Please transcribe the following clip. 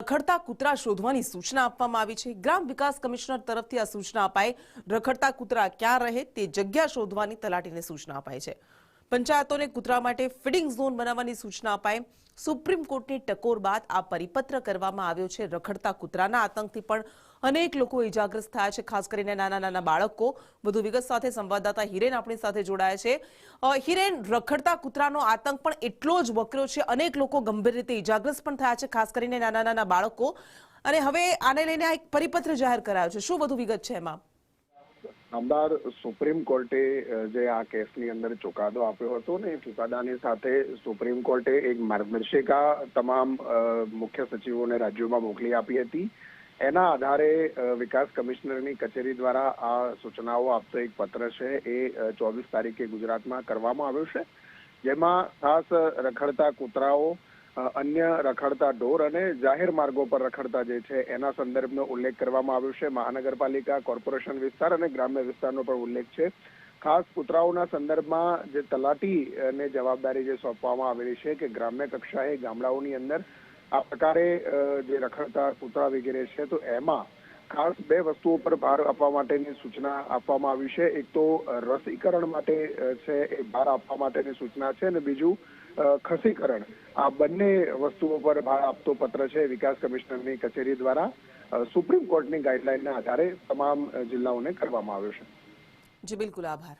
રખડતા કૂતરા શોધવાની સૂચના આપવામાં આવી છે। ગ્રામ વિકાસ કમિશનર તરફથી આ સૂચના અપાઈ। રખડતા કૂતરા ક્યાં રહે તે જગ્યા શોધવાની તલાટીને સૂચના અપાઈ છે। પંચાયતોને કૂતરા માટે ફીડિંગ ઝોન બનાવવાની સૂચના અપાઈ। સુપ્રીમ કોર્ટની ટકોર બાદ આ પરિપત્ર કરવામાં આવ્યો છે। રખડતા કૂતરાના આતંકથી પણ અનેક લોકો ઇજાગ્રસ્ત થયા છે, ખાસ કરીને નાના નાના બાળકો। વધુ વિગત સાથે સંવાદદાતા હિરેન આપણી સાથે જોડાયા છે। હિરેન, રખડતા કૂતરાનો આતંક પણ એટલો જ વકર્યો છે, અનેક લોકો ગંભીર રીતે ઇજાગ્રસ્ત પણ થયા છે, ખાસ કરીને નાના નાના બાળકો। અને હવે આને લઈને આ એક પરિપત્ર જાહેર કરાયો છે, શું વધુ વિગત છે એમાં? નામદાર સુપ્રીમ કોર્ટે જે આ કેસની અંદર ચુકાદો આપ્યો હતો ને, એ ચુકાદાની સાથે સુપ્રીમ કોર્ટે એક માર્ગદર્શિકા તમામ મુખ્ય સચિવોને રાજ્યોમાં મોકલી આપી હતી। એના આધારે વિકાસ કમિશનરની કચેરી દ્વારા આ સૂચનાઓ આપતો એક પત્ર છે એ 24 તારીખે ગુજરાતમાં કરવામાં આવ્યો છે, જેમાં ખાસ રખડતા કૂતરાઓ, અન્ય રખડતા ઢોર અને જાહેર માર્ગો પર રખડતા જે છે એના સંદર્ભનો ઉલ્લેખ કરવામાં આવ્યો છે। મહાનગરપાલિકા, કોર્પોરેશન વિસ્તાર અને ગ્રામ્ય વિસ્તારનો પણ ઉલ્લેખ છે। ખાસ કૂતરાઓના સંદર્ભમાં જે તલાટીને જવાબદારી જે સોંપવામાં આવેલી છે કે ગ્રામ્ય કક્ષાએ ગામડાઓની અંદર આ પ્રકારે જે રખડતા કૂતરા વગેરે છે, તો એમાં ખાસ બે વસ્તુઓ પર ભાર આપવા માટેની સૂચના આપવામાં આવી છે। એક તો રસીકરણ માટે છે એ ભાર આપવા માટેની સૂચના છે, અને બીજું ખસીકરણ। આ બંને વસ્તુઓ પર ભાર આપતો પત્ર છે વિકાસ કમિશનરની કચેરી દ્વારા સુપ્રીમ કોર્ટની ગાઈડલાઈનના આધારે તમામ જિલ્લાઓને કરવામાં આવ્યો છે। જી બિલકુલ, આભાર।